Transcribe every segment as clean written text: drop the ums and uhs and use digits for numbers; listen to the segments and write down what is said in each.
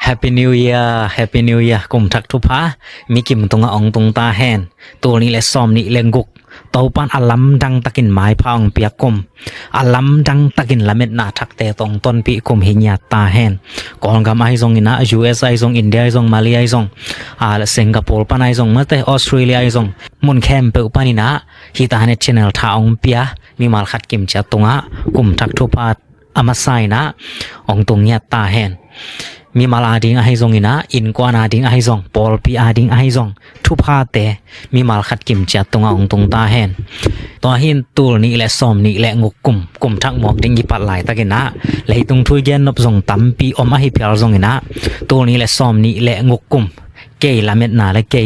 Happy New Year Happy New Year กุมทักทุพะมีกิมตรงอ่องตรงตาแหนตัวนี้และซ้อมนี่เลงกุกตัวปานอัลลัมดังตะกินไม้พองเปียกกุมอัลลัมดังตะกินละเม็ดนาทักเตตรงต้นปีกุมหิญญาตาแหนก่อนกำไอซงอินะ US ไอซงอินเดียไอซงมาเลไอซงสิงคโปร์ปานไอซงมาเตออสเตรเลียไอซงมุนแคมเปอปานินะฮิตาเนชแนลท่าองเปียมีมาลขัดกิมจัดตรงอ่ะกุมทักทุพะอามาไซนะองตรงเนียตาแหนมีมาลาดิงไอซงอินะอินกวานาดิงไอซงปอลปีอาดิงไอซงทุพาเตมีมาลขัดกิมจัดตรงองตรงตาแหนตัวหินตูนี่และซอมนี่และงกกุมทักหมอกดิงยิปัดไหลตะกินะเลยตรงทุยเย็นนบซงตั้มปีอมอหิเปียลซงอินะตัวนี้และซอมนี่และงกุมเกยละเม็ดนาและเกย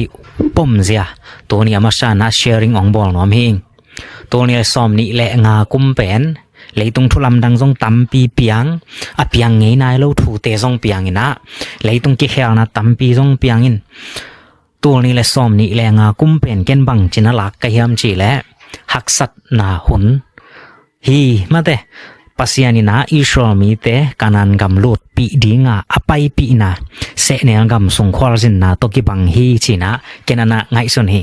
ปุ่มเสียตัวนี้มาชานะแชร์ริงองบอลน้อมเองตัวนี้และซอมนี่และงากุมเป็นเลยตรงทุลำดังซงตั้มปีเปียงเปียงไงนายเราถูเตซงเปียงอินะเลยตรงกี่แค่นะตั้มปีซงเปียงอินตัวนี้และซอมนี่และงากุมเป็นเกนบังจินลักกะยามจีและหักสัตนาหุนฮีมาเตปัสยานินะอิสรามีเตกานันกำลุดปีดีงาอไปปีนาเสเนลกำสงควาสินนาตกิบังฮีจีนะเกนันะไงส่วนฮี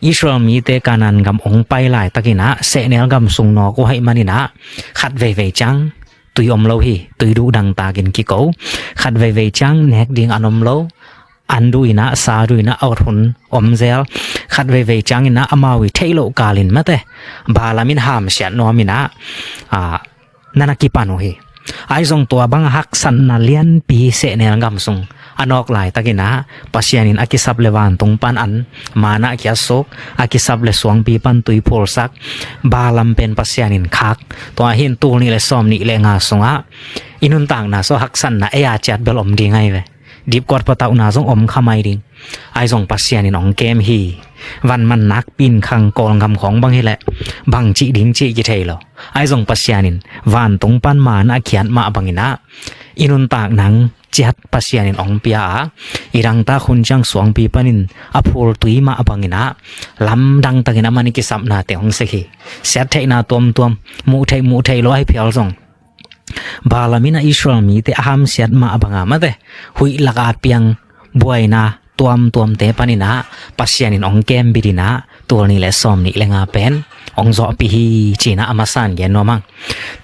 อิสรามีเตกานันกำองไปหลายตะกินะเสเนลกำสงนอก็ให้มานินะขัดเวจังตุยอมโลฮีตุยดูดังตากินกิโกขัดเวจังเนกดิงอนมโลอันดูอินะสาดูอินะเอาทุนอมเซลขัดเวจังอินะอมาวิเทโลกาลินมาเตบาลามินหามเสียนอมินะนันกิปานุฮีไอซงตัวบังหักสันนาเลียนปีเสเนลกำสงอนอกหลายตะกินะปัสยานินอากิสับเลวันตรงปันอันมานะกิยาสกอากิสับเลสวงปีปันตุยโพลซักบาลัมเป็นปัสยานินคักตัวหินตูนี่เลซอมนี่เลงาสงะอินุนต่างนะโซหักสันนะเอียจัดเบลอมดีไงเวดิบกอดปะตาอุนาซงอมขมายดิงไอซงปัสยานินองเกมฮีวันมันนักปีนขังกองคำของบางฮีแหละบางจีดิงจีกิเทลไอซงปัสยานินวันตรงปันมานะเขียนมาบังอินะอินุนต่างนังจัดปัสยานินองเปียอีรังตาคุณจังสวงปีปนินอภูลตุยมาบังอินะลำดังตะกินะมันกิสับนาเตองเสกเสียเทนาตัวมมูเทโลให้เพียวซงบาลามินาอิสรามีเตอามเสียดมาบังอามาเตหุยลักอาเปียงบวยนาตัวมเตปานินะปัสยานินองเกมบิดินะตัวนี้และซอมนี่และงาเป็นองจอปีฮีจีนะอามาสันเย็นนอมัง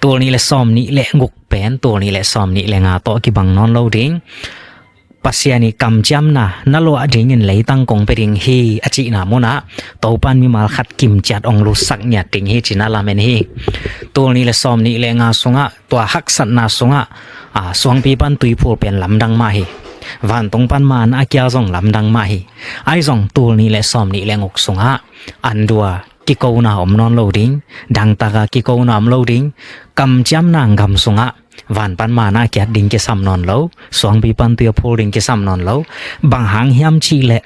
ตัวนี้และซอมนี่และงุกเป็นตัวนี้และซอมนี่และงาโตกิบังนอนโลดิงปัสยานิกำจำนะนั่นโลอดิงินเลยตั้งกงไปดิงฮีอจินาโมนะตัวปันมีมาขัดกิมจัดองลุสักเนี่ยดิงฮีจีน่าลาเมนฮีตัวนี้และซอมนี่และงาสงะตัวหักสัตนาสงะสวงปีปันตุยพูเป็นลำดังมาฮีวันตรงปันมานะเกียร์ส่งลำดังมาฮีไอส่งตัวนี้และซอมนี่และงกสงะอันดัวกิโกนาอมนอนโลดิงดังตากากิโกนาอมโลดิงกำจำนางกำสงะวันปันมานะเกียร์ดิงเกซัมนอนโลสวงปีปันตัวพูดิงเกซัมนอนโลบางหางเฮียมชีเละ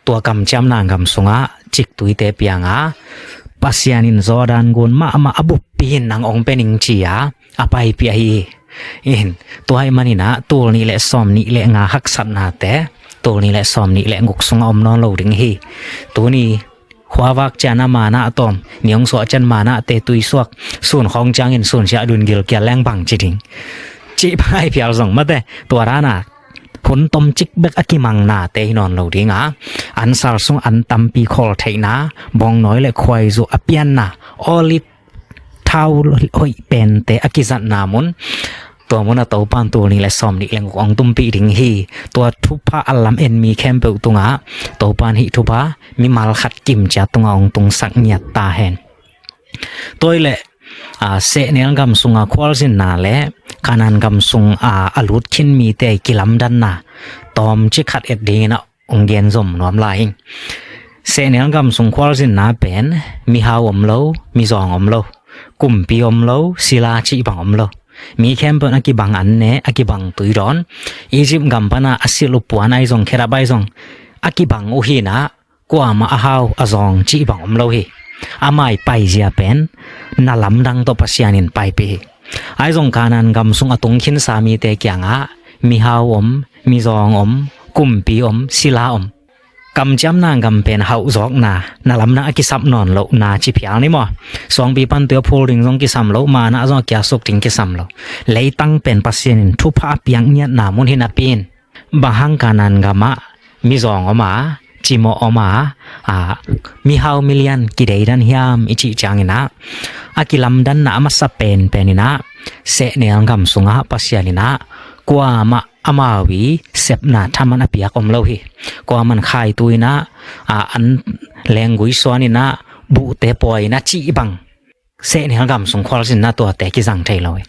ตัวกำจำนางกำสงะจิกตุยเตปียงปัสยานินโซดันกุนมาอบุปีนนางองเป็นอิงชียอไปปีฮีเห็นตัวให้มันนี่นะตัวนี้แหละซอมนี่แหละงาหักสัตนาแต่ตัวนี้แหละซอมนี่แหละงกสงอมนอนโลดิงฮีตัวนี้ขวาวักจานามานะตอมเหนียงสวจันมานะเตตุยสวกส่วนของจางอินส่วนเสียดุนกิลเกียแรงบังจิดิงจิบให้เพียรส่งมาแต่ตัวรานาผลตมจิกเบกอกิมังนาเตนอนโลดิงอันสารสงอันตัมปีคอลเทนะบองน้อยและควายจูอเปียนนะออลิเท้าหอยเป็นเตอกิจันนามุนตัวมันตัวปานตัวนี้และซอมนี่แหลงของตุ้มปีดิงฮีตัวทุพะอัลลัมเอ็นมีแคมเปิลตุงตัวปานฮิทุพะมีมาลขัดกิมจัดตุงองตุงสักเนียตาเห็นตัวเละเสเนลกำสุงควอลสินนาเละกานันกำสุงอลุดขินมีเตกิลัมดันนาตอมจิขัดเอ็ดดีนะองเกียนสมนวมลายเสเนลกำสุงควอลสินนาเป็นมีฮาวอมโลมีซองอมโลกุมปีอมโลศิลาจิบังอมโลมีแคมเปญอากิบังอันเนอากิบังตุยร้อนอียิปต์กัมปนาอาศิลุปวนไอซงเคราบไอซงอากิบังอุฮีนะกว่ามาอาฮาวอาซองจีบังอมโลฮีอาไม่ไปเจียเป็นนาลำดังตัวปัสยานินไปเปไอซงกานันกัมสุงอตุงขินสามีเตกียงมีฮาวอมมีซองอมกุมปีอมศิลาอม กำจำนางกำเป็นเฮาจอกนาลำนากิสับนอนโลนาจิเพียงนี่มั้งสองปีปันตัวพูริงจงกิสัมโลมานะจงกิอาสุกติงกิสัมโลเลยตั้งเป็นปัสยานินทุพะเปียงเนี่ยนามุนหินาปีนบางกานันกามะมีจองออกมาจิโมออกมามีเฮามิเลียนกิเดดันฮิามอิจิจังนะอากิลัมดันนามาสเปนเป็นนะเสเนียงกำสุงะปัสยานินะกว่ามาอามาวีเสพนาทำมันอภิยากรมโลหิกว่ามันขายตุยนะอันแรงกุยสวนินะบุเตปอยนะจีบังเสเนียงกำสุงควอลสินนะตัวแต่กิจังไทยเลย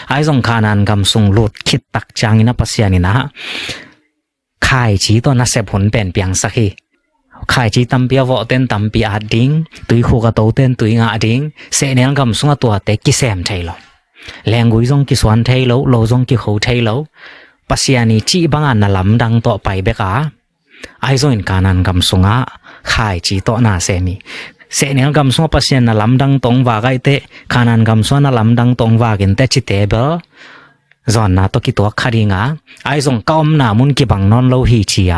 ไอ้สงคานันกำสุงหลุดคิดตักจังนะปัสยานินะขายจีตัวน่ะเสพผลเป็นเปียงสักทีขายจีตั้มเปียวอเต้นตั้มปีอาดิงตุยคู่กับโตเต้นตุยงาดิงเสเนียงกำสุงตัวแต่กิเซมไทยเลยแรงกุยจงกิสวนไทยแล้วโลจงกิเขาไทยแล้วปัสยานิจีบังอันน่ะลำดังต่อไปเบกาไอ้ส่วนการนั้นกำสุงะขายจีต่อหน้าเสมีเสเนียงกำสุงปัสยาน่ะลำดังตรงว่าไกเตการนั้นกำสุงน่ะลำดังตรงว่ากินแต่จิเตเบลจอนน่ะตกิตัวคดีงาไอ้ส่งก้อมหน้ามุนกิบังนอนโลหิจีย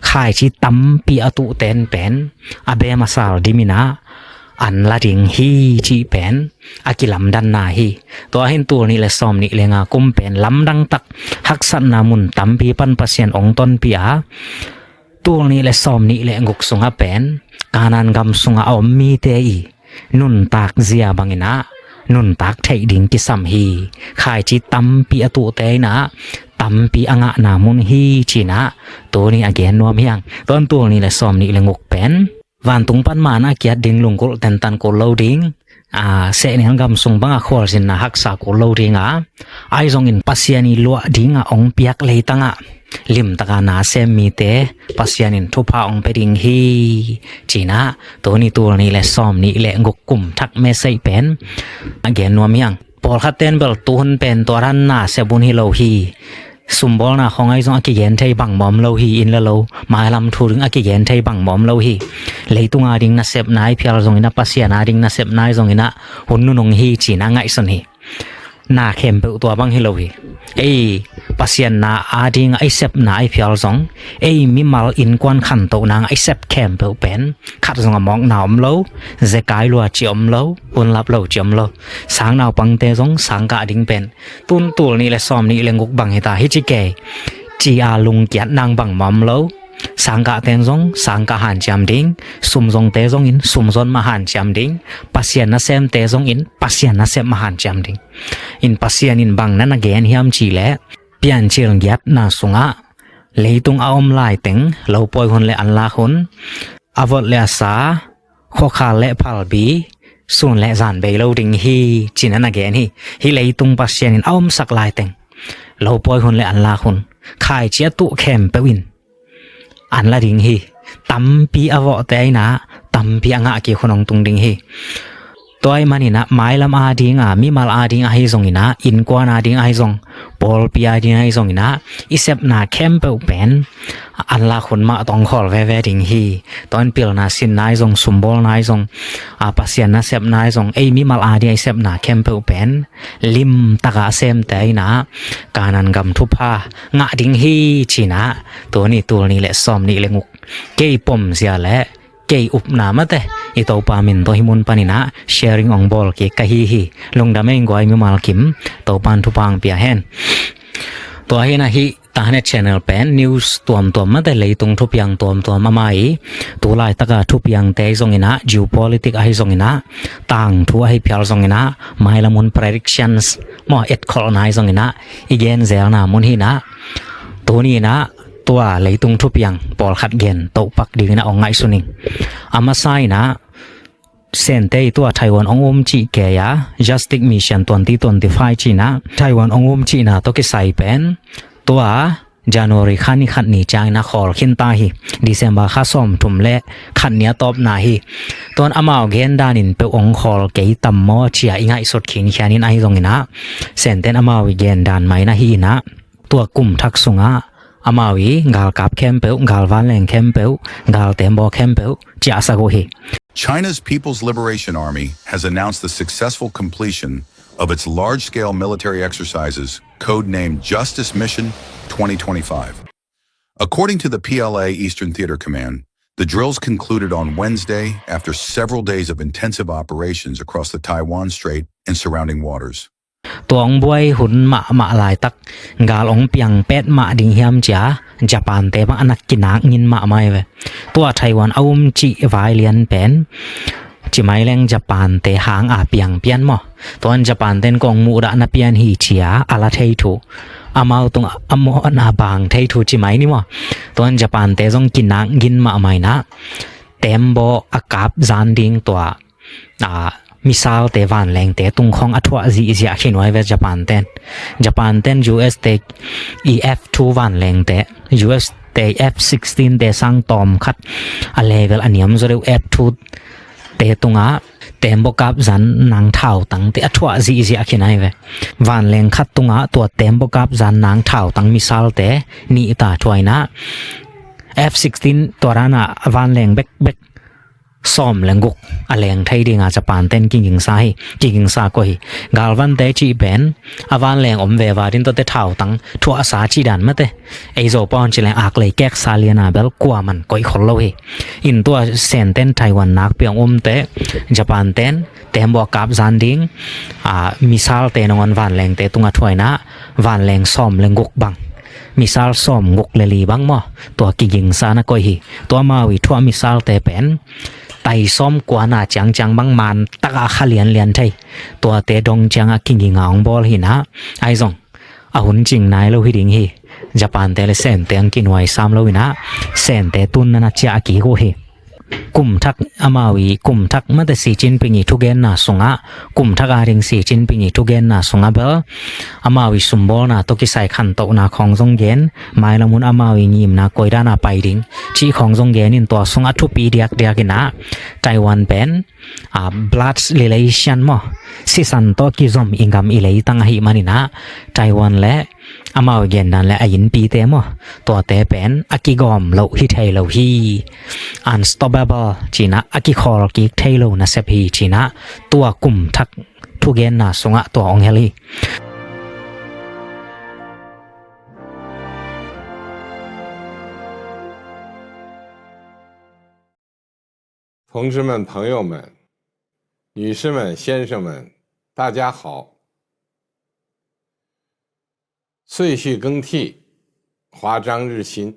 ขายจีตั้มปีอตุเตนเป็นอาเบมาสาลดิมินาอันละดิงฮีจีเป็นอากิลำดันนาฮีตัวเห็นตัวนี้เลยซ้อมนี่เลยงากุมเป็นลำดังตักหักสันนามุนตั้มปีปันปัสยานองต้นปีอาตัวนี้เลยซ้อมนี่เลยงกสุงะเป็นการนันกำสุงะเอามีเตอีนุนตากเสียบังอินะนุนตากไทยดิ่งกิสัมฮีขายจีตั้มปีอตุเตนะตั้มปีอ่างะนามุนฮีจีนะตัวนี้อาเกนนัวเมียงตอนตัวนี้เลยซ้อมนี่เลยงกเป็นวันตุงปันมานะเกียดดิ่งลุงกุลเต็นตันกุลโลดิ่งเสเนียงกำสุงบังอาควอสินนะฮักษากุลโลดิ่งไอซงอินปัสยานิลัวดิ่งองเปียกเลยตั้งลิมตะกานาเซมีเตปัสยานินทุพาองไปดิ่งฮีจีนะตัวนี้เลยซ้อมนี่เลยงกกุมทักเมสัยเป็นอาเกนนัวเมียงปอลคัตเตนเบลตุนเป็นตัวรันนาเซบุนฮิโลฮีสุมบอลนะของไอ้จงอากิเยนไทยบังมอมโลฮีอินละโลมาลำทูรึงอากิเยนไทยบังมอมโลฮีเลยตุงอาดิงนะเซบนายเพียรจงอินะปัสยานาดิงนะเซบนายจงอินะหุ่นนุนงฮีจีนะไงสนฮีนาเข้มเปตัวบังฮิโลฮีปัสยานาอาดิงไอเซบนายเพียรจงมิมัลอินกวนขันโตนางไอเซบเข้มเปเป็นขัดจงมองหนาวมโลเจกายลัวจิอมโลอุนลับโลจิอมโลสางหนาวปังเตจงสางกะดิงเป็นตุนตัวนี้เลยซ้อมนี่เลยงกบังฮิตาฮิจิเกจีอาลุงเกียรนางบังมอมโลสังกะเตนจงสังกะหันจำดิงสุมจงเตจงอินสุมจนมหันจำดิงปัสยานะเซมเตจงอินปัสยานะเซมมหันจำดิงอินปัสยานินบังนั้นเกนฮิมจีเล่เปียนเชิงยัดนาสุงะเลยตุงเอาอมลายเต็งเราปล่อยคนเลอันลาคนอวดเลสาข้อขาเลพัลบีส่วนเลจานเบลดิงฮีจีนั้นเกนฮีเลยตุงปัสยานินเอาอมสักลายเต็งเราปล่อยคนเลอันลาคนขายเจียตุเข้มเปวินอันละดิ่งฮีตั้มปีอวอเตยนะตั้มปีอ่างะเกี่ยวขนมตุงดิ่งฮีตัวไอ้มันนี่นะไม้ลำอาดิ่งมีมาลอาดิ่งให้ส่งอินะอินกวนอาดิ่งให้ส่งบอลปีอาดิ่งให้ส่งอินะอิเซบนาเข้มเปลเป็นอันละคนมาต้องขอเวดิ่งฮีตอนเปียนาสินนายส่งสมบอลนายส่งปัสยานะเซบนายส่งมีมาลอาดิ่งไอเซบนาเข้มเปลเป็นลิมตะกะเซมเตยนะการนันกำทุพางะดิ่งฮีชีนะตัวนี้แหละซ้อมนี่เลยงุกเกยปมเสียแหละเกยอุปนามะเตอิโตปามินโตหิมุนปานินะ sharing on ball เกกะฮีลงดาเมงกวยมิมาลคิมโตปันทุพังเปียเฮนตัวเฮนะฮีตาเนชแนลเป็นนิวส์ตัวมะเตเลยตรงทุบยังตัวมาไม่ตัวลายตะกะทุบยังเตจงอินะ geopolitics ให้จงอินะต่างทัวให้เพียลจงอินะไม่ละมุน predictions มอเอ็ดคอลไนจงอินะอีเกนเซลนามุนฮีนะตัวนี้นะตัวเลยตุงทุบยังปอลขัดเกนโตปักดีนะองไงสุนิงอามาไซนะเซนเตตัวไต้หวันองจีเกีย Justice Mission 2025จีนะไต้หวันองจีนะตัวกิไซเป็นตัวJanuary ขันนี้จางนะขอขินตาฮี December ข้าส้มทุ่มเละขันเนี้ยตอบนาฮีตอนอามาเกนดานินเปองขอเกยตัมมอเชียอิงไอสดขินแค่นี้ไอตรงนี้นะเซนเตนอามาเกนดานไม่นะฮีนะตัวกลุ่มทักษุงะอามาวีกาลกับแคมเปลกาลวันแรงแคมเปลกาลเต็มบอแคมเปลจะอาศัยฮี China's People's Liberation Army has announced the successful completion of its large-scale military exercises, codenamed Justice Mission 2025. According to the PLA Eastern Theater Command, The drills concluded on Wednesday after several days of intensive operations across the Taiwan Strait and surrounding waters. ตัวองบวยหุ่นมาหลายตักกาลองเปียงเป็ดมาดิ่งเฮียมจ้าญี่ปุ่นแต่บางอนักกินนักงินมาไม่เวตัวไต้หวันเอาจีไวเลียนเป็นจีไม่แรงญี่ปุ่นแต่หางอาเปียงเปียนมั้งตัวญี่ปุ่นเต้นกองมูดานาเปียนฮีเชียอาลาเททูอามาตรงอามอนาบางเททูจีไม่นี่มั้งตัวญี่ปุ่นแต่ต้องกินนักกินมาไม่นะเต็มโบอากาศจานดิ่งตัวมิสาลเตวันแรงเตตุงของอัฐวะจีอยากเห็นไว้เวญี่ปุ่นเต้น US เต EF2 วันแรงเต US เต F16 เตสังตอมคัดอะเลเวลอันนี้มันจะเรียก F2 เตตุงเต็มบกับจันนางเท่าตั้งเตอัฐวะจีอยากเห็นไว้เววันแรงคัดตุงตัวเต็มบกับจันนางเท่าตั้งมิสาลเตนี่ตาช่วยนะ F16 ตัวนั้นวันแรงเบกซ้อมแรงกุกอะไรอย่างไทยดีงาจะปานเต้นกิ่งยิงซาก็ฮีกาลวันเตจีเป็นวันแรงอมเววาดินตัวเตเท่าตั้งทัวอาสาจีดันมาเตไอโซปอนจิแรงอักเลยแกกซาเลียนาเบลกว่ามันก็อีกคนเราฮีอินตัวเซนเต้นไต้หวันนักเปียงอมเตญี่ปุ่นเต้นแต่บอกกับจันดิงมิซาลเตนวันวันแรงเตตุงอัถวยนะวันแรงซ้อมแรงกุกบังมิซาลซ้อมกุกเลลีบังมั้งตัวกิ่งยิงซานะก็ฮีตัวมาวิทัวมิซาลเตเป็นไต่ซ้อมกว่าน่าจังบางมันตักอาขเลียนไทยตัวเตดงจังกิงกิงอ่างบอลหินะไอซงอาหุ่นจริงนายเราหิดิงฮีญี่ปุ่นเตเลเซนเตงกินไว้ซ้ำเราหินะเซนเตตุนนันจะอากิโกฮีกุมทักอามาวีกุมทักมันแต่สีจินปิงีทุกเกนน่ะสงะกุมทักอาริงสีจินปิงีทุกเกนน่ะสงะเบลอามาวีสมบูรณ์น่ะตกิใส่ขันโตน่ะของจงเกนไม่ละมุนอามาวีงิมน่ะกอยด้าน่ะไปดิงชีของจงเกนินตัวสงะทุปีเดียกินะไต้หวันเป็นblood relation มั้งสิสันโตกิซอมอิงกัมอิเลยตั้งหิมันนี่นะไต้หวันและอามาวีเกนนั่นแหละอินปีเตมั้งตัวเตเป็นอากิกอมเราฮิไทยเราฮีunstoppable จีน่ะอากิคอลกิกเทโลนะเซพีจีน่ะตัวกุมทักทุกเกนน่ะสงะตัวองเฮลี同志们、朋友们、女士们、先生们，大家好！岁序更替，华章日新。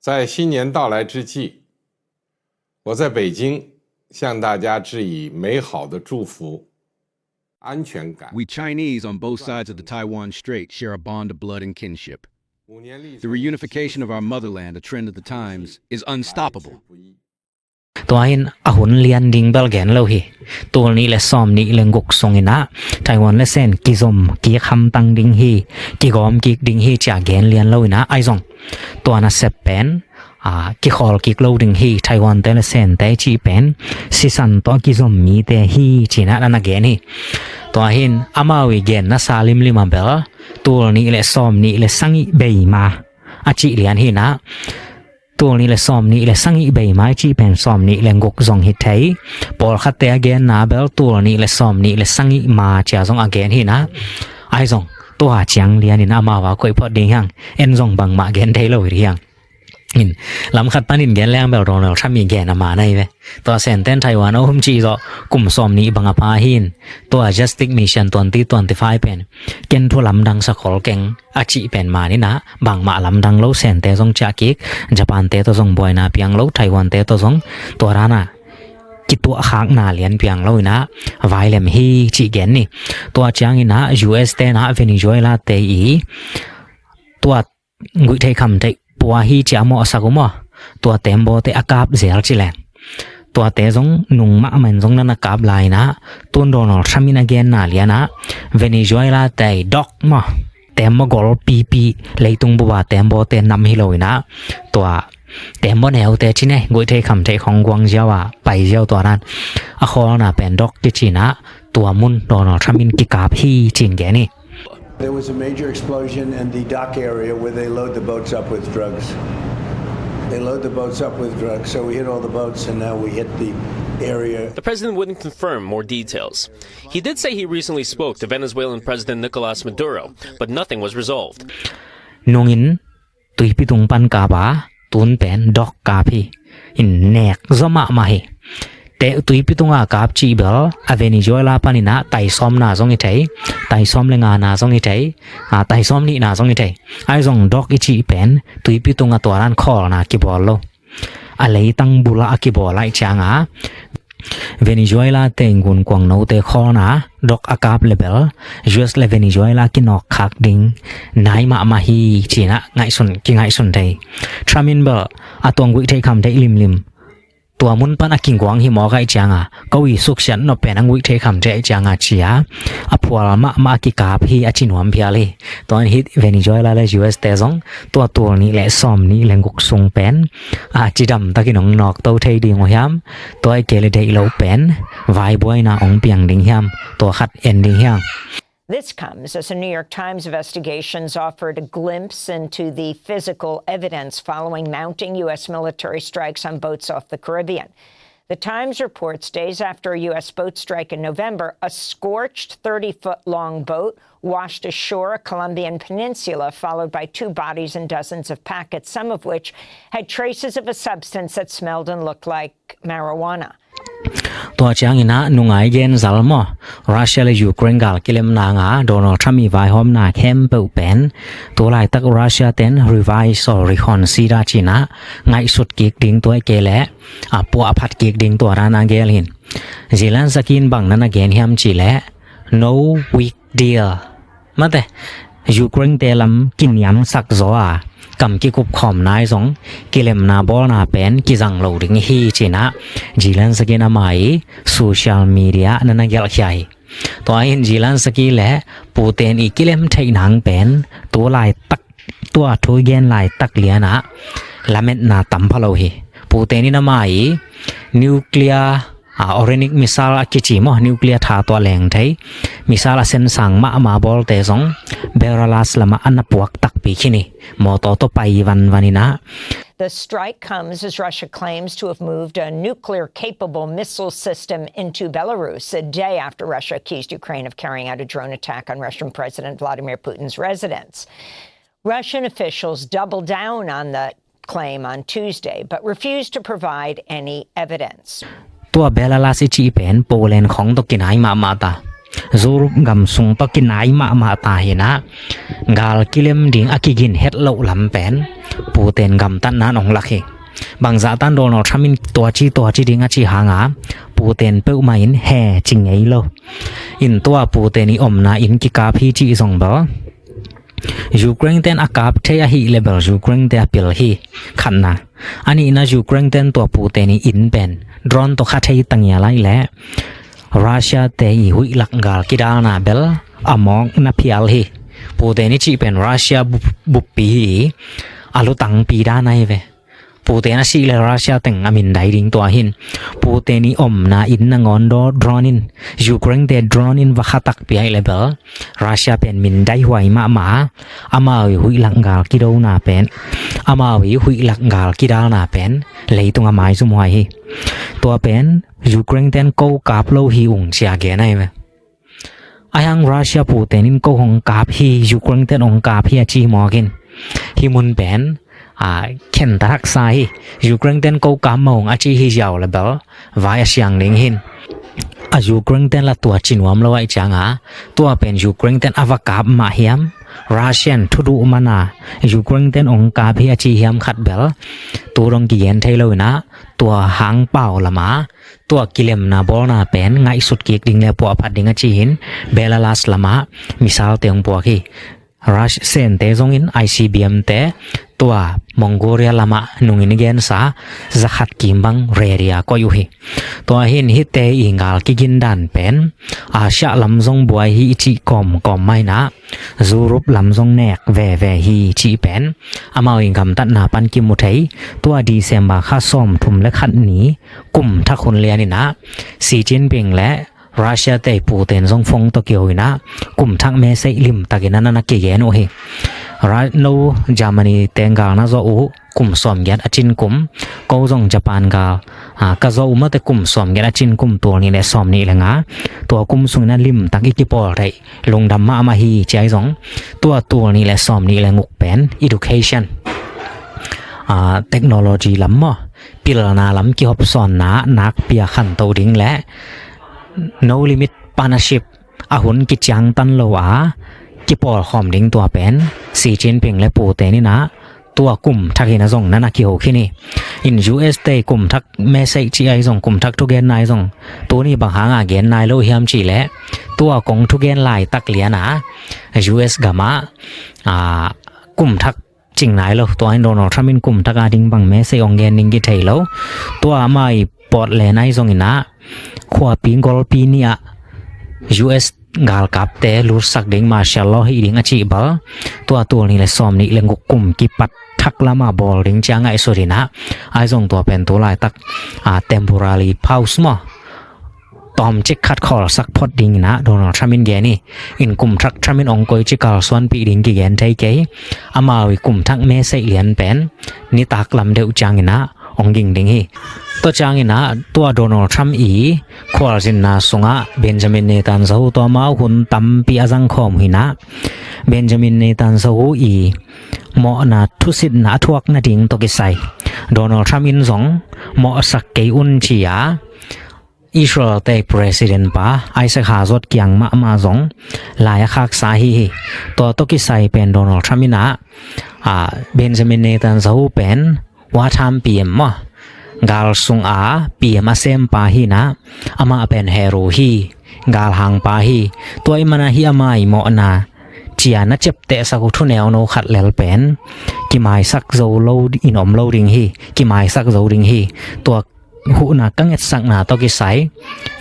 在新年到来之际，我在北京向大家致以美好的祝福、安全感。 We Chinese on both sides of the Taiwan Strait share a bond of blood and kinship. The reunification of our motherland, a trend of the times, is unstoppable. ตัวเห็นอาหุ่นเลียนดิงเบลแกนเราฮีตัวนี้และซ้อมนี้เรื่องกุกทรงอินะไต้หวันและเซนกิซอมกีคำตังดิงฮีกิกอมกิกดิงฮีจากแกนเลียนเราอินะไอซงตัวนั้นเซปเป็นกิคอลกิกเราดิงฮีไต้หวันแต่ละเซนแต่จีเป็นสิสันตัวกิซอมมีแต่ฮีจีน่ะนั่นแกนฮีตัวเห็นอามาวิเกนน่ะซาลิมลิมาเบลตัวนี้และซ้อมนี้และสังอิเบยมาอาจิเลียนฮีนะตัวนี้และซ้อมนี้และสังอิเบยไม้จีเป็นซ้อมนี้และงกซองฮิตไทยปอลขัดแต่เกนนาเบลตัวนี้และซ้อมนี้และสังอิมาจะซองอเกนฮีนะไอซงตัวจังเลียนนี่นะมาว่าคุยพอดียังเอ็นซงบังมาเกนไทยเลยหรือยังหินลำขัดปันหินแกนแรงแบบเราถ้ามีแกนมาในเว้ตัวเซนเต้นไต้หวันเอาหุ่มจีก็กลุ่มซ้อมนี้บังอาพาหินตัว Justice Mission 2025เป็นเกนทั่วลำดังสกอลเก่งอาจิเป็นมานี่นะบางมาลำดังเล่าเซนเตซงจากกิกญี่ปุ่นเตตัวซงบอยนาเปียงเล่าไต้หวันเตตัวซงตัวรานะกิตัวขางนาเลียนเปียงเล่านะไวเลมฮีจีเกนนี่ตัวจางนะ US เตนะ Venezuela เตอีตัวงุยไทยคำไทยปัวฮีจะมอสักุมอตัวเต็มโบเตอากาบเสียจิแลงตัวเตซงนุ่งมะมันซงนันอากาบลายนะตุนโดนอลชามินาเกนนาเลียนะเวเนซุเอลาเตด็อกมอเต็มมอกอลปีเลยตุงบัวเต็มโบเตนำฮิโลยนะตัวเต็มโบแนวเตชิเนงุยเทคำเทของกวางเจ้าว่าไปเจ้าตัวนั้นอโคลน่ะเป็นด็อกจิชินะตัวมุนโดนอลชามินกิกาบฮีจิงแกนี่There was a major explosion in the dock area where they load the boats up with drugs. They load the boats up with drugs, so we hit all the boats, and now we hit the area. The president wouldn't confirm more details. He did say he recently spoke to Venezuelan President Nicolas Maduro, but nothing was resolved. Nungin, tui pitung pan ka ba, ตุนเป็นดอกกาพีอินเนกซอมามาเฮแต่ตุยปิตุงอากาบจีเบลอเวนิโซเอลาปานินะไตซอมนาซงอิไทไตซอมเลงานาซงอิไทไตซอมนี่นาซงอิไทไอซงดอกอิจีเป็นตุยปิตุงอตัวรันคอลนากิบอลโลอะไรตั้งบุลากิบอลไลจางาเวนิโซเอลาเตงกุนกวางโนเตคอนาดอกอากาบเลเบล US เลเวนิโซเอลากินอกคักดิงนายมาฮีจีนะไงสุนกิไงสุนไททรามินเบลอตวงวิไทคำไทลิมตัวมุนปันอากิงกวางหิมอไกจางก็วิสุกฉันนเป็นอังวิเทคำเจจางเจียอพวลมากิกาบฮีอจินวมพิอาลีตอนฮิตเวนิโซเอลาและ US เตซงตัวนี้และซอมนี้แรงกุกทรงเป็นจิดำตะกินองนอกตัวเทดิงหยามตัวไอเกลเดโลเป็นไวบอยนาองเปียงดิงหยามตัวขัดเอ็นดิงหยาม This comes as a New York Times investigations offered a glimpse into the physical evidence following mounting U.S. military strikes on boats off the Caribbean. The Times reports days after a U.S. boat strike in November, a scorched 30-foot-long boat washed ashore a Colombian peninsula, followed by 2 bodies and dozens of packets, some of which had traces of a substance that smelled and looked like marijuana. ตัวจางอินะนุงไอเย็นซัลมอรัสเซียและยูเครนกัลกิเลมนางาโดนัลด์ทรัมป์มีไว้หอมนาเข้มเปิลเป็นตัวลายตักรัสเซียเต็นรีไวซ์อริคอนซีราจีนะไงสุดกิกดิงตัวเกลปัวอภัดกิกดิงตัวรานางเกลินจิลันสกินบังนันเกนฮิมจีและ no big deal มาแต่ยูเครนเตลัมกินยำสักโซอากำกิกุบขอมนายสงกิเลมนาบอลนาเป็นกิจังโลดิงฮีจีนะจิลันสกินาไมโซเชียลมีเดียนันเกลใหญ่ตัวอินจิลันสกิและปูเตนอีกิเลมไทยหนังเป็นตัวลายตักตัวทุยเกนลายตักเลียนะละเม็ดนาตัมพะโลฮีปูเตนินาไมนิวเคลียออเรนิกมิสซาลกิจิมอนิวเคลียร์ทาตัวแรงไทยมิสซาลเซนสังมาบอลเตซงเบราลาสละมาอันปวกตักปีขินีมอโตโตไปวันนี้นะ The strike comes as Russia claims to have moved a nuclear-capable missile system into Belarus a day after Russia accused Ukraine of carrying out a drone attack on Russian President Vladimir Putin's residence. Russian officials doubled down on the claim on Tuesday, but refused to provide any evidence. ตัวเบลาลาสิจีเป็นโปแลนด์ของตกินไอมาตาจูรุกำสุงตกินไอมาตาเห็นะกาลกิเลมดิงอากิกินเฮ็ดเหล่าลำเป็นปูเตนกำตันนั้นองลักเฮบางจากตันโดนอทรัมินตัวจีดิงอาจีหางาปูเตนเปิลมาอินแห่จิงไงโลอินตัวปูเตนิอมนาอินกิกาพีจีซองเบลยูเครนเตนอากาศเทียฮีเลเบลยูเครนเตนปิลฮีขันนะอันนี้นะยูเครนเตนตัวปูเตนิอินเป็นดรอนตัวขัดให้ตั้งยาไล่แหละรัสเซียเตยหุยหลักกาลกิดานาเบลอามองนับพิอาลฮีปูเตนิจีเป็นรัสเซียบุปปีอาลุตังปีด้านในเวปูเตนะสิเลรัสเซียแต่งอามินได้ดิงตัวหินปูเตนิอมนาอินนางอนโดดรอนินยูเครนเตดรอนินวัคตักปีไอเลเบลรัสเซียเป็นมินได้หวยมาอามาวิหุยหลักกาลกิดานาเป็นอามาวิหุยหลักกาลกิดานาเป็นเลยตรงอาไม้สมวยตัวเป็นยูเครนเตนกูกาบโลหิวงเชียเกนไอเวอายังรัสเซียปูเตนินกูหงกาบฮียูเครนเตนองกาบฮีจีมอกินฮิมุนเป็นเข็นตรักไซยูเครนเตนกูกามองอาจีฮิยาวเลเบลวายเสียงลิงหินยูเครนเตนละตัวจินวมละไว้จังตัวเป็นยูเครนเตนอวกาบมาเฮียมรัสเซียนทุดูมานายูเครนเตนองกาบฮีอาจีเฮียมขัดเบลตัวรองกิเยนไทยเลยนะตัวหางเป่าละมาตัวกิเลมนาบอลนาเป็นไงสุดกิกดิงเลปัวพัดดิงอาจีหินเบลาลาสละมามิซาลเตียงปัวคีรัสเซนเตซงอิน ICBM เตตัวมองโกเรียลามานุงอินเกนซาจะขัดกิมบังเรียก็อยู่ฮีตัวหินฮิเตอิงกาลกิกินดันเป็นอาชาลำซงบวยฮีจีกอมไม่นะจูรุปลำซงแนกแวฮีจีเป็นอามาอิงคำตัดนาปันกิมุทัยตัวดีเซมบาข้าส้มทุมและขัดหนีกลุ่มทักคนเลียนี่นะสีจินเปิงและรัสเซียเตปูเตนซงฟงโตเกียวนะกลุ่มทักเมเซลิมตะกินันนักเกยนโอเฮรัสโนเยอรมนีเตงกาลนะโซอูกลุ่มสอมยัดอจินกลุ่มก็ซงญี่ปุ่นกาก็โซอูมาแต่กลุ่มสอมยัดอจินกลุ่มตัวนี้และสอมนี้แหละงะตัวกลุ่มสุนันลิมตักอิกิปอลไรลงดำมาฮีใจซงตัวนี้และสอมนี้และงุกเป็น education เทคโนโลยีล้ำพิลนาล้ำเกี่ยวกับสอนนักเปียขันโตดิ้งและ no limit partnership หุ่นกิจยังตันโลวากิปอลหอมดิ้งตัวเป็นสีจินผิงและปูเตนี่นะตัวกลุ่มทักหินส่งนั่นเกี่ยวขี้นี่ in US เตกลุ่มทักเมสเซจที่ไอส่งกลุ่มทักทุกเกนนายส่งตัวนี้บางหางเกนนายโลหิมจีและตัวกงทุกเกนลายตักเลียนะ US กามากลุ่มทักจริงนายโลตัวอินโดนอลทรัมป์กลุ่มทักดิ้งบางเมสเซจองเกนดิ้งกิเทยโลตัวไม่ปอดเลนายส่งอินะขวาปิงกอลปีนี่US กาลกับเตลูสักดิ้งมาเชลโลฮีดิ้งอจิบลตัวนี้เลยซ้อมนี่เลงกุ่มกิปัดทักละมาบอลดิ้งจางไอสุรินะไอส่งตัวเป็นตัวลายตักtemporary pause มั้งตอมจิกคัดคอสักพอดดิ้งนะโดนทรัมป์เกนี่อินกลุ่มทักทรัมป์องกอยจิกาลส่วนปีดิ้งกิเกนไทยเกยอามาวิกลุ่มทักเมสเซเลียนเป็นนี่ตักลำเดียวจางนะองกิงดิ้งฮีตัวจางนะตัวโดนัลด์ทรัมป์ควอลสินนาสงะเบนจามินเนตันซาฮูตัวมาหุ่นตั้มปีอาจังคอมหินะเบนจามินเนตันซาฮูหมอนาทุสิตนาทวกนาดิ้งตกิไซโดนัลด์ทรัมป์อินซงหมอสักเกยุนชียาอิสราเอลเตประธานาธิบดีป้าไอซ์ฮาซอดเกียงมาซงลายคักสาฮีตัวตกิไซเป็นโดนัลด์ทรัมป์นะเบนจามินเนตันซาฮูเป็นว่าทำปีมกาลสุงปีมาเซมปาฮีนะอามาเป็นเฮโรฮีกาลหังปาฮีตัวอิมันฮีอามาอิโมนาเจียนัดเจ็บเตะสักทุนแนวโนขัดเลลเป็นกิมายสักโซโลอินอมโลดิงฮีกิมายสักโซดิงฮีตัวหูนักกังเอ็ดสักนาตกิไซ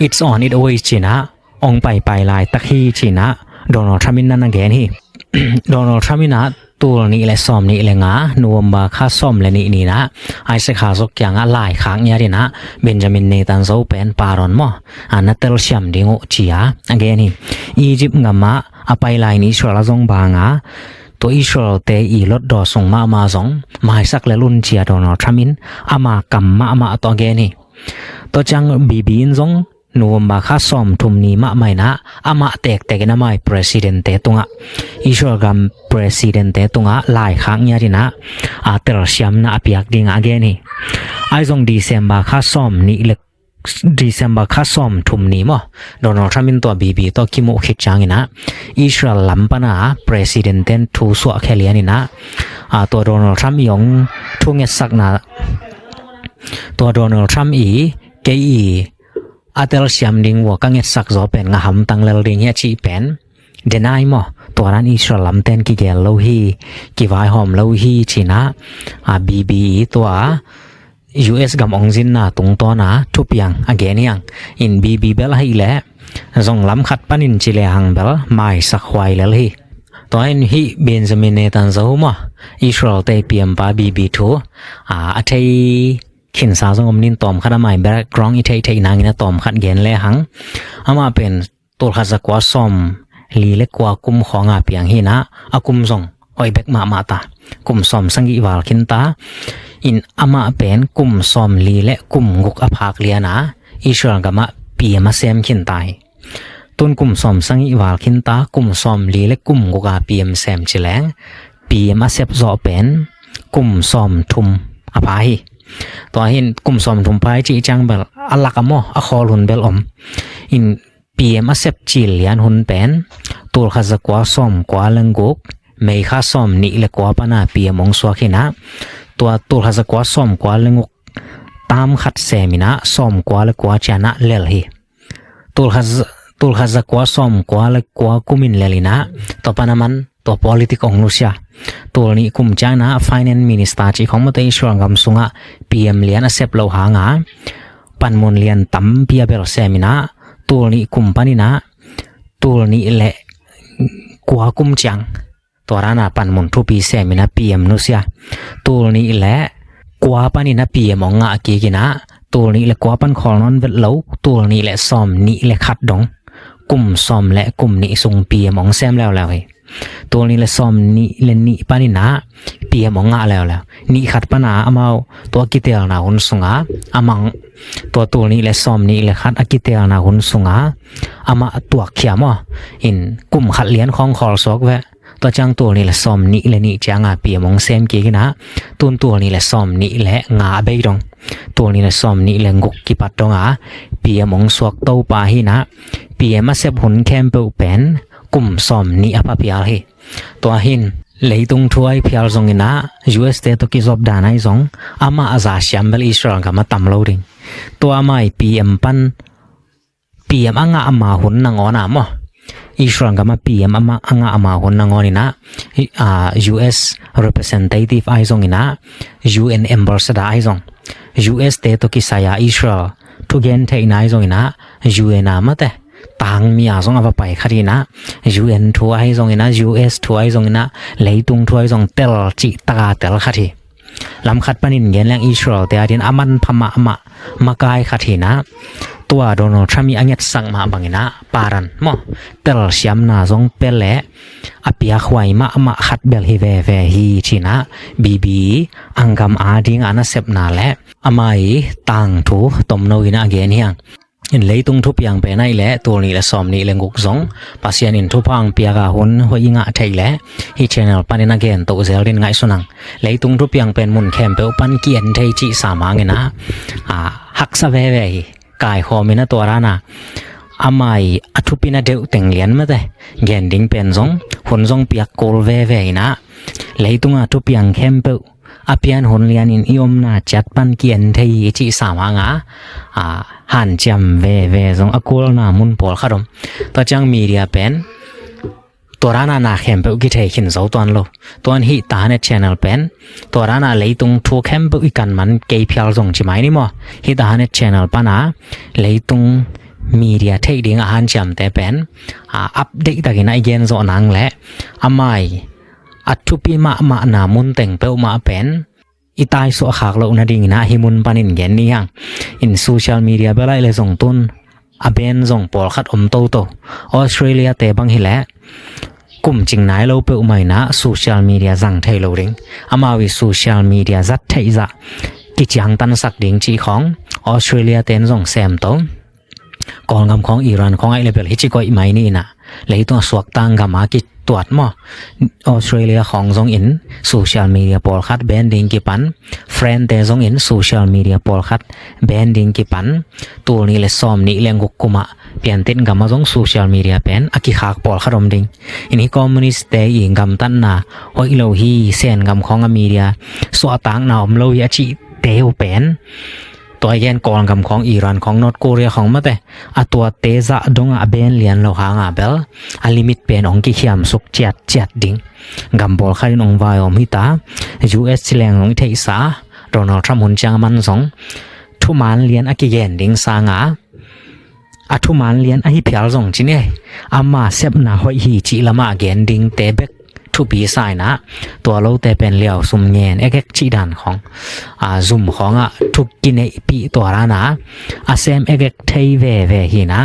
it's on it always จีนะองไปลายตักฮีจีนะโดนัลด์ทรัมป์นั่นแกนฮีโดนัลด์ทรัมป์นะตัวนี้และซ้อมนี้เลยนะนัวมาค่าซ้อมเลยนี่นะไอซ์ขาสกยังอะไรข้างเนี่ยดินะเบนจามินเนตันโซเป็นปารอนมั้งนัตเตลชิมดิ้งจียอันเกนี่อียิปต์งามาไปไลน์อิสราเอลซงบางตัวอิสราเอลเตอีลดดอส่งมาซงมาสักเลลุนจียโดนัลด์ทรัมป์อามากัมมาตัวเกนี่ตัวจังบีนซงนัวมาค่าซ้อมทุ่มนี้มาไม่นะอามาเตกนะไม่ประธานาธิบดีตุงอิสราเอลกับประธานาธิบดีตุงหลายครั้งเนี่ยดินะเตลเซียมนะอภิยักดิ้งอาเกนี่ไอซงดีเซมบาค่าซ้อมนี่เล็กดีเซมบาค่าซ้อมทุ่มนี้มั้งโดนัลด์ทรัมป์ตัวบีตัวคิโมคิดจังนะอิสราเอลลำปะนะประธานาธิบดีทูสวะแค่เลียนี่นะตัวโดนัลด์ทรัมป์ยองทุ่งเงสักนะตัวโดนัลด์ทรัมป์เกยเตลเซียมดิ้งวัวกังเงสักจอเป็นงาหำตังเลลดิ้งเฮียชีเป็นเดนายมั้งตัวนั้นอิสราเอลลำเต้นกิเกลโลฮีกิวายหอมโลฮีชีนะบีตัว US กับองจินนะตรงตัวนะทุบยังอเกนยังอินบีเบลให้แหละส่งลำขัดปันินจิเลหังเบลไม่สักไว้เลยฮีตัวนี้ฮีเบนจามินเนตันซาฮูมั้งอิสราเอลเตเปียมปาบีทูอัฐยขินสาวสงมนินตอมขัดไม่แบล็กกรองอีเทนางนะตอมขัดเกนเลยหังอามาเป็นตัวขัดสักว่าซ้อมลีเล็กกว่ากุมของเปียงฮีนะกุมส่งไอเบกมาตากุมซ้อมสังกีวาลคินตาอินอามาเป็นกุมซ้อมลีเล็กกุมกุกอภากเลียนะอิสราเอลกับมาปีมาเซมคินตายต้นกุมซ้อมสังกีวาลคินตากุมซ้อมลีเล็กกุมกุกอาปีมเซมชิแลงปีมาเซบจอเป็นกุมซ้อมทุมอภาฮีตัวเห็นกลุ่มสมทุมไปจีจังเบลอัลลักมอคอลุนเบลอมอินปีมาเซบจิลยันหุนเป็นตัวข้าจะกว่าสมกว่าเลงกุกไม่ข้าสมนี่เล็กกว่าปนาปีมองสวากินะตัวข้าจะกว่าสมกว่าเลงกุกตามขัดเซมินะสมกว่าเล็กกว่าจานะเลลฮีตัวข้าจะกว่าสมกว่าเล็กกว่ากุมินเลลินะตัวปนามันตัว politik ของรัสเซียตัวนี้กุมจ้างนะ finance minister จีของมติอิสราเอลกำสุงะ PM เลียนเซปโลหางะปันมุนเลียนตั้มเปียเบลเซมินะตัวนี้กุมปานินะตัวนี้เละกว่ากุมจ้างตัวรานะปันมุนทุปีเซมินะ PM นุสยาตัวนี้เละกว่าปานินะ PM องะกีกินะตัวนี้เละกว่าปันคอลนอนเวลโลตัวนี้เละซอมนี้เละขัดดงกุมซอมและกุมนี้ส่ง PM องเซมแล้วเฮ้ตัวนี้เลยซ้อมนี่เล่นนี่ปานินะปีมองงะแล้วนี่ขัดปนาอามาตัวกิเตลนาหุนสุงะอามังตัวนี้เลยซ้อมนี่เลยขัดกิเตลนาหุนสุงะอามาตัวเขียมอินกลุ่มขัดเลี้ยนของคอลซอกเว ตัวจังตัวนี้แหละซอมนี่และนี่จังเปียมองเซมกี่นะตัวนี้แหละซอมนี่และงาเบยดงตัวนี้แหละซอมนี่และงกกิปัดดงเปียมองสวกเต้าปาหินะเปียมาเซบหุนแคมเปลเป็นกลุ่มซอมนี่อปะเปียลฮีตัวหินเลยตรงถวยเพียลซงอินะ US เตตุกิจอบดานไอซงอามาอาซาเชียมเบลอิสราเอลกับมาตำโลดิงตัวอามาปีเอ็มปันปีเอ็มอ่างอามาหุนนางอนะมั้งอิสราเอลกับมาปีเอ็มอ่างอามาหุนนางอนี่นะUS representative ไอซงอินะ UN ambassador ไอซง US เตตุกิสายาอิสราเอลทุกเย็นเทอินะไอซงอินะ UN นามาเตต่างมีอาซงเอาไปคดีนะ UN ทัวร์ให้ซงอินะ US ทัวร์ให้ซงอินะเลยตุงทัวร์ให้ซงเตลจิตาเตลคดีลำคัดปนินเย็นแรงอิสราเอลแต่อดีนอามันพม่ามากายคดีนะตัวโดนัลด์ทรัมป์มีอันยัดสั่งมาบังอินะปารันมอเตลเสียมนาซงเปลเล่อภิอาขวายมาขัดเบลฮิเวฮีชีนะบีอังกำอาดิงอานาเซบนาเล่อามายต่างทูตมโนอินะเกนเฮียงอินเลยตุงทุบยังเป็นไอแหละตัวนี้และซอมนี้และงกซงปัสยานินทุพังเปียกาหุนหัวยิงะไทยแหละฮีชแนลปันนักเกนตัวเซลลินไงสุนังเลยตุงทุบยังเป็นมุนแคมเปลปันเกียนไทยจีสามังนะหักซาเวเวกายหอมินะตัวรานะอามายอทุปินะเดวเต็งเลียนมาเตเกนดิ้งเป็นซงหุนซงเปียกโกลเวเวนะเลยตุงอทุบยังแคมเปลอาเปียนหุนเลียนอินยมนาจัดปันเกียนไทยจีสามังหันจำเวซงอกูลนามุนปอลขดมตัวจังมีเดียเป็นตัวร้านนาเข้มเปกิเทขินเสาตัวนั้นโลตัวนี้ตาเน็ตชแนลเป็นตัวร้านเลยตุงทัวเข้มเปกิกันมันเกยพิลซงจิไหมนี่มั้งฮีตาเน็ตชแนลปะนะเลยตุงมีเดียเทคดิ้งหันจำแต่เป็นอัปเดตตะกินไอเกนโซนังแหละอามายอัตุปีมานามุนเต็งเปลมาเป็นอีตายสวขากเราหน้าดิ่งนะฮิมุนปันินเย็นนี่ยังอินโซเชียลมีเดียเบลายเลยส่งตุนอาเบนส่งปอลขัดโตออสเตรเลียเตบังฮิแลกลุ่มจริงไหนเราเปิดใหม่นะโซเชียลมีเดียสั่งไทยเราดิ่งอามาวิโซเชียลมีเดียจัดไทยจะกิจยังตันสักดิ่งจีของออสเตรเลียเตนส่งแซมโตก่อนคำของอิหร่านของไอเลเบลฮิจิโกอีไม่นี่นะเลยตัวสวกตังกับมากิตรวจมั้งออสเตรเลียของซงอินโซเชียลมีเดียปอลคัดแบนดิ้งกี่ปันเฟรนด์แต่ซงอินโซเชียลมีเดียปอลคัดแบนดิ้งกี่ปันตัวนี้เลยซ้อมนี่เลี้ยงกุกกุมะเปลี่ยนติดกับมาซงโซเชียลมีเดียเป็นอากิขากปอลคัดอมดิ้งอันนี้คอมมิวนิสต์แต่ยิงกำตันนะว่าอิโลฮีเซนกำของมีเดียสวตังนาอมโลยาจิเตวเป็นตัวเย็นก่อนกับของอิหร่านของนอร์ทโคเรียของมาแต่ตัวเตจะดงเบนเลียนเราหางเบลลิมิตเป็นองกิขยามสุกเจ็ดดิ้งกับบอลคารินองวายอมิตา US แรงองเทอิสาโดนัลด์ทรัมป์หุ่นจังมันสองทุมันเลียนอากิเกนดิ้งสางทุมันเลียนอาฮิพิลสองจีเน่อามาเซบนาหอยฮีจิละมาเกนดิ้งเตเบกทุบีสายนะตัวเราแต่เป็นเหลี่ยวสุ่มเงินเอกจีดันของซุ่มของทุกกินไอปีตัวร้านะเซมเอกไทยเวฮีนะ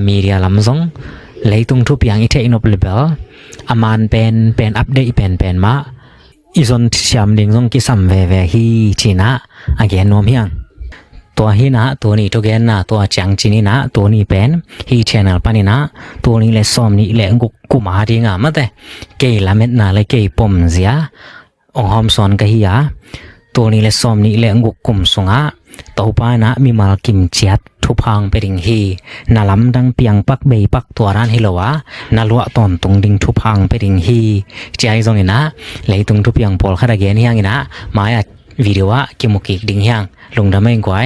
มีเดียลำซงเลยตุงทุบอย่างอีเทอินอปเลเบลมันเป็นอัปเดตเป็นมาอีซอนเชียมดิ้งซงกิสัมเวฮีจีนะเกนนอมยังตัวฮีนะตัวนี้ทุกเกนนะตัวจังจีนี่นะตัวนี้เป็นฮีชแนลปานี่นะตัวนี้เลยซ้อมนี่เลยกุมาดีงามมาแต่เกยละเม็ดนะเลยเกยปมเสียองหอมสอนกะฮียาตัวนี้เลยซ้อมนี่เลยกุมสงะตัวป้านะมีมากิมเจียดทุพังไปดิ่งฮีนาลำดังเปียงปักเบยปักตัวร้านฮิโลวะนาลวะตอนตรงดิ่งทุพังไปดิ่งฮีใจตรงนี้นะเลยตรงทุบยังปอลคาราเกนยังนะมาวิดีโอกิมุกิดิ่งยังลงดำไม่กว่า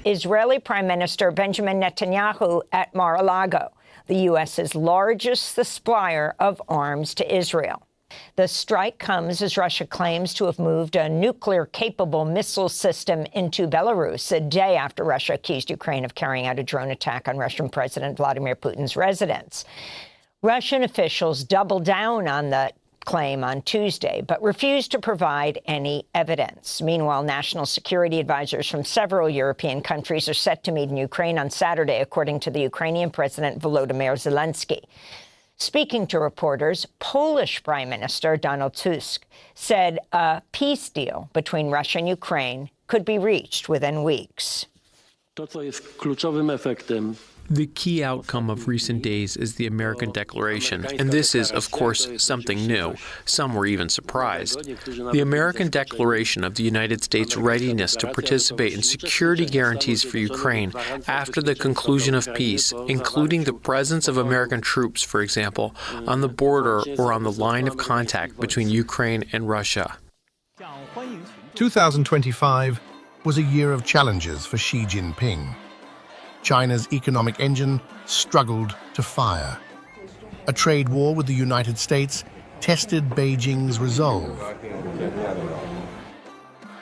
Israeli Prime Minister Benjamin Netanyahu at Mar-a-Lago, the U.S.'s largest supplier of arms to Israel. The strike comes as Russia claims to have moved a nuclear-capable missile system into Belarus a day after Russia accused Ukraine of carrying out a drone attack on Russian President Vladimir Putin's residence. Russian officials doubled down on the claim on Tuesday, but refused to provide any evidence. Meanwhile, national security advisors from several European countries are set to meet in Ukraine on Saturday, according to the Ukrainian President Volodymyr Zelensky. Speaking to reporters, Polish Prime Minister Donald Tusk said a peace deal between Russia and Ukraine could be reached within weeks. The key outcome of recent days is the American declaration, and this is, of course, something new. Some were even surprised. The American declaration of the United States' readiness to participate in security guarantees for Ukraine after the conclusion of peace, including the presence of American troops, for example, on the border or on the line of contact between Ukraine and Russia. 2025 was a year of challenges for Xi Jinping. China's economic engine struggled to fire. A trade war with the United States tested Beijing's resolve.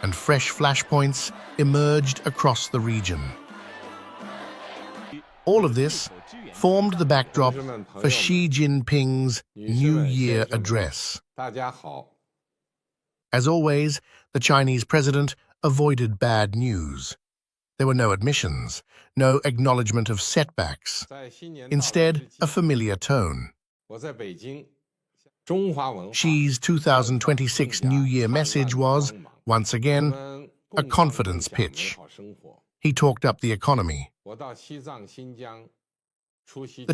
And fresh flashpoints emerged across the region. All of this formed the backdrop for Xi Jinping's New Year address. As always, the Chinese president avoided bad news. There were no admissions, no acknowledgement of setbacks. Instead, a familiar tone. Xi's 2026 New Year message was, once again, a confidence pitch. He talked up the economy. The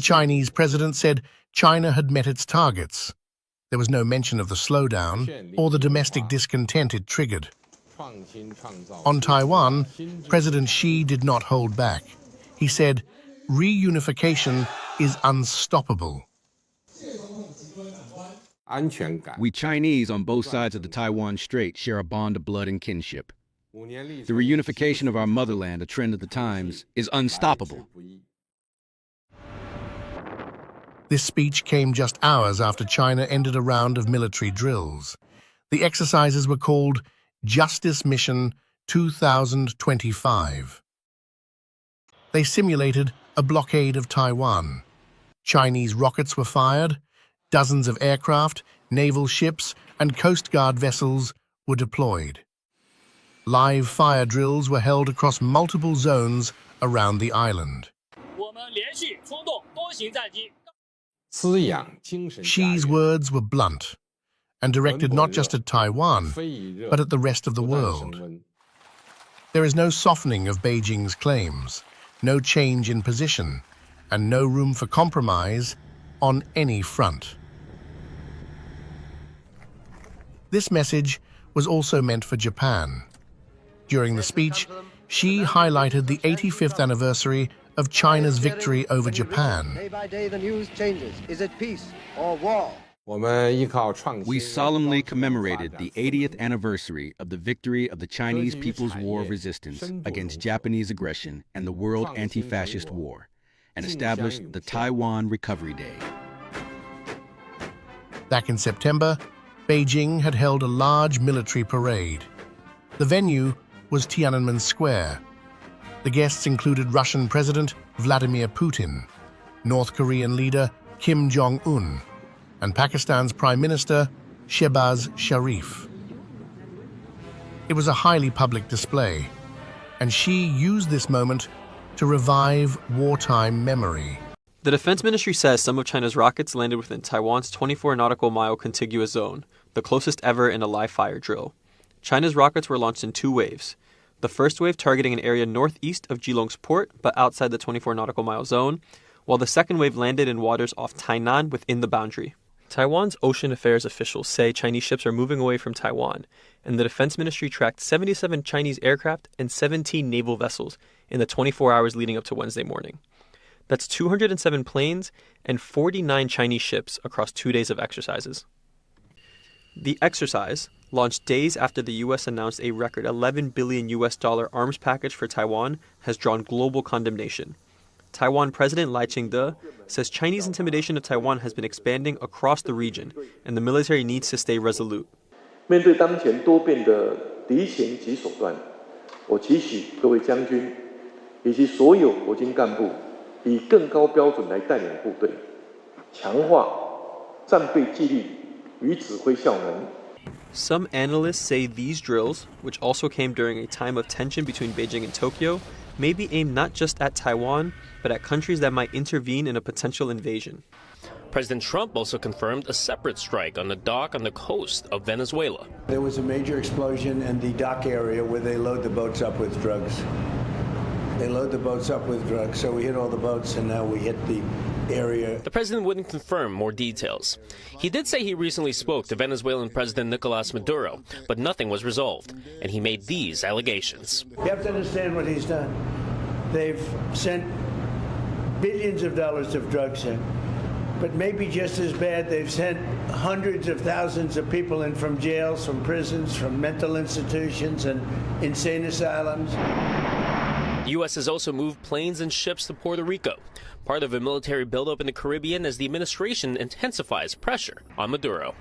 Chinese president said China had met its targets. There was no mention of the slowdown or the domestic discontent it triggered. On Taiwan, President Xi did not hold back. He said, reunification is unstoppable. We Chinese on both sides of the Taiwan Strait share a bond of blood and kinship. The reunification of our motherland, a trend of the times, is unstoppable. This speech came just hours after China ended a round of military drills. The exercises were called Justice Mission 2025. They simulated a blockade of Taiwan. Chinese rockets were fired, dozens of aircraft, naval ships, and Coast Guard vessels were deployed. Live fire drills were held across multiple zones around the island. Xi's words were blunt and directed not just at Taiwan, but at the rest of the world. There is no softening of Beijing's claims, no change in position, and no room for compromise on any front. This message was also meant for Japan. During the speech, Xi highlighted the 85th anniversary of China's victory over Japan. Day by day, the news changes. Is it peace or war? We solemnly commemorated the 80th anniversary of the victory of the Chinese People's War of Resistance against Japanese aggression and the World Anti-Fascist War, and established the Taiwan Recovery Day. Back in September, Beijing had held a large military parade. The venue was Tiananmen Square. The guests included Russian President Vladimir Putin, North Korean leader Kim Jong-un, and Pakistan's Prime Minister Shehbaz Sharif. It was a highly public display, and Xi used this moment to revive wartime memory. The Defense Ministry says some of China's rockets landed within Taiwan's 24 nautical mile contiguous zone, the closest ever in a live fire drill. China's rockets were launched in 2 waves. The first wave targeting an area northeast of Keelung's port, but outside the 24 nautical mile zone, while the second wave landed in waters off Tainan within the boundary. Taiwan's ocean affairs officials say Chinese ships are moving away from Taiwan, and the Defense Ministry tracked 77 Chinese aircraft and 17 naval vessels in the 24 hours leading up to Wednesday morning. That's 207 planes and 49 Chinese ships across 2 days of exercises. The exercise, launched days after the U.S. announced a record $11 billion arms package for Taiwan, has drawn global condemnation. Taiwan President Lai Ching-te says Chinese intimidation of Taiwan has been expanding across the region, and the military needs to stay resolute. 面对当前多变的敌情及手段，我期许各位将军以及所有国军干部以更高标准来带领部队，强化战备纪律与指挥效能。 Some analysts say these drills, which also came during a time of tension between Beijing and Tokyo, may be aimed not just at Taiwan, but at countries that might intervene in a potential invasion. President Trump also confirmed a separate strike on the dock on the coast of Venezuela. There was a major explosion in the dock area where they load the boats up with drugs. They load the boats up with drugs, so we hit all the boats, and now we hit the area. The president wouldn't confirm more details. He did say he recently spoke to Venezuelan President Nicolas Maduro, but nothing was resolved, and he made these allegations. You have to understand what he's done. They've sent billions of dollars of drugs in, but maybe just as bad, they've sent hundreds of thousands of people in from jails, from prisons, from mental institutions and insane asylums. The U.S. has also moved planes and ships to Puerto Rico, part of a military buildup in the Caribbean as the administration intensifies pressure on Maduro.